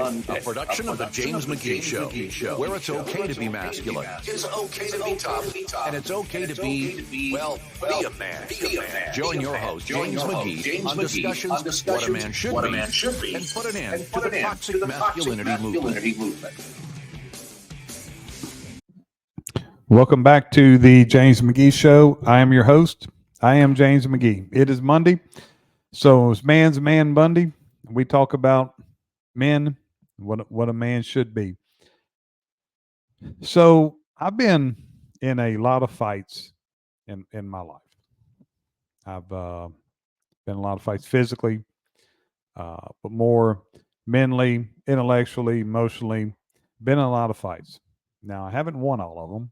a production of the James McGee Show, where it's okay to be masculine, it's okay to be tough, and it's okay to be, well, be a man. Join your host, James McGee, on discussions what a man should be, and put an end to the toxic masculinity movement. Welcome back to the James McGee Show. I am your host. I am James McGee. It is Monday, so it's Man's Man Monday. We talk about men, what a man should be. So I've been in a lot of fights in my life. I've been in a lot of fights physically, but more mentally, intellectually, emotionally. Been in a lot of fights. Now I haven't won all of them.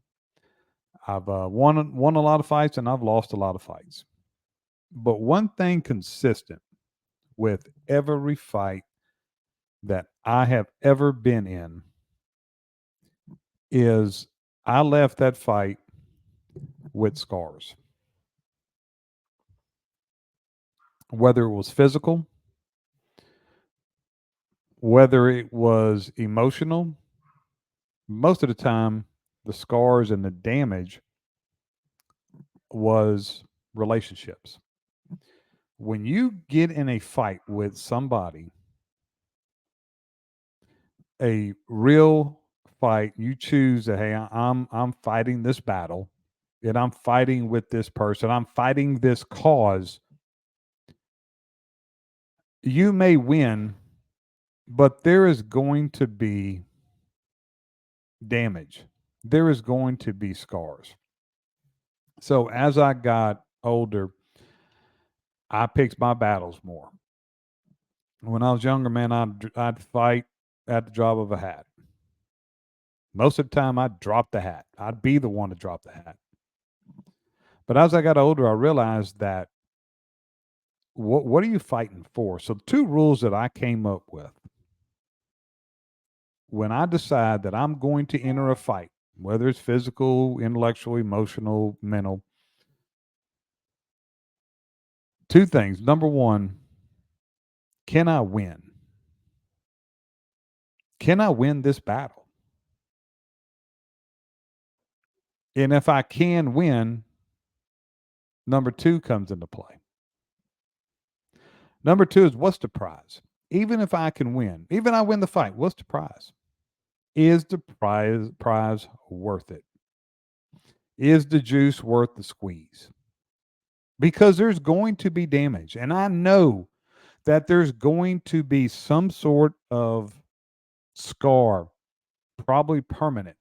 I've won a lot of fights and I've lost a lot of fights. But one thing consistent with every fight that I have ever been in is I left that fight with scars. Whether it was physical, whether it was emotional, most of the time the scars and the damage was relationships. When you get in a fight with somebody, a real fight, you choose that, hey, I'm fighting this battle and I'm fighting with this person, I'm fighting this cause. You may win, but there is going to be damage. There is going to be scars. So as I got older, I picked my battles more. When I was younger, man, I'd fight at the drop of a hat. Most of the time, I'd drop the hat. I'd be the one to drop the hat. But as I got older, I realized that what are you fighting for? So, two rules that I came up with when I decide that I'm going to enter a fight, whether it's physical, intellectual, emotional, mental, two things. Number one, can I win? Can I win this battle? And if I can win, number two comes into play. Number two is, what's the prize? Even if I can win, even I win the fight, what's the prize? Is the prize worth it? Is the juice worth the squeeze? Because there's going to be damage. And I know that there's going to be some sort of scar, probably permanent.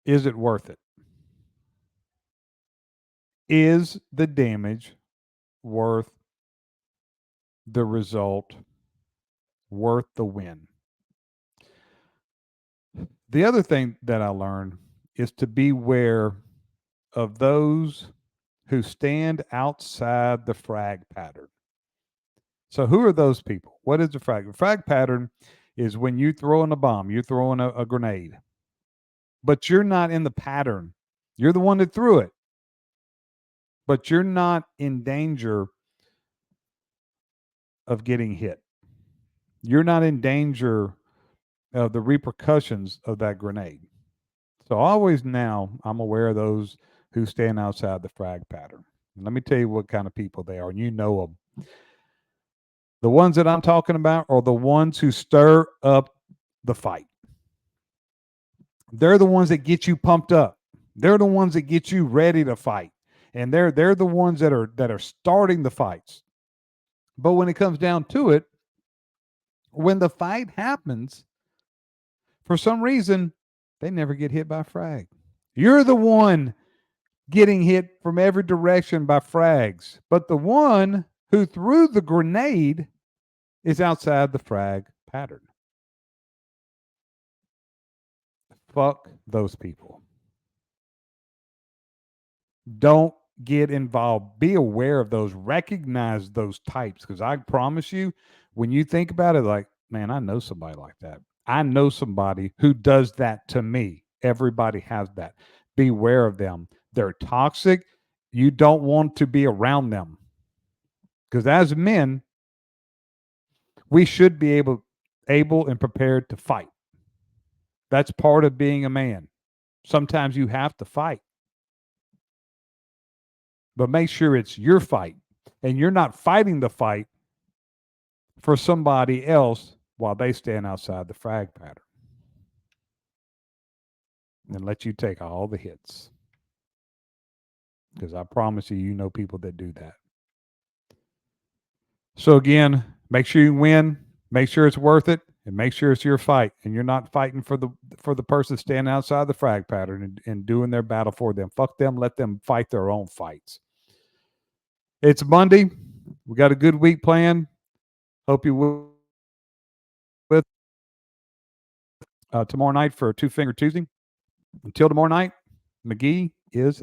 Is it worth it? Is the damage worth the result, worth the win? The other thing that I learned is to beware of those who stand outside the frag pattern. So, who are those people? What is the frag? The frag pattern is when you throw in a bomb, you're throwing a grenade, but you're not in the pattern. You're the one that threw it, but you're not in danger of getting hit. You're not in danger of the repercussions of that grenade. So always now I'm aware of those who stand outside the frag pattern. And let me tell you what kind of people they are, and you know them. The ones that I'm talking about are the ones who stir up the fight. They're the ones that get you pumped up. They're the ones that get you ready to fight. And they're the ones that are starting the fights. But when it comes down to it, when the fight happens, for some reason, they never get hit by frag. You're the one getting hit from every direction by frags. But the one who threw the grenade is outside the frag pattern. Fuck those people. Don't get involved. Be aware of those. Recognize those types. Because I promise you, when you think about it, like, man, I know somebody like that. I know somebody who does that to me. Everybody has that. Beware of them. They're toxic. You don't want to be around them. Because as men, we should be able and prepared to fight. That's part of being a man. Sometimes you have to fight, but make sure it's your fight and you're not fighting the fight for somebody else while they stand outside the frag pattern and let you take all the hits. Because I promise you, you know people that do that. So again, make sure you win, make sure it's worth it, and make sure it's your fight. And you're not fighting for the person standing outside the frag pattern and doing their battle for them. Fuck them, let them fight their own fights. It's Monday. We got a good week planned. Hope you will with tomorrow night for Two Finger Tuesday. Until tomorrow night, McGee is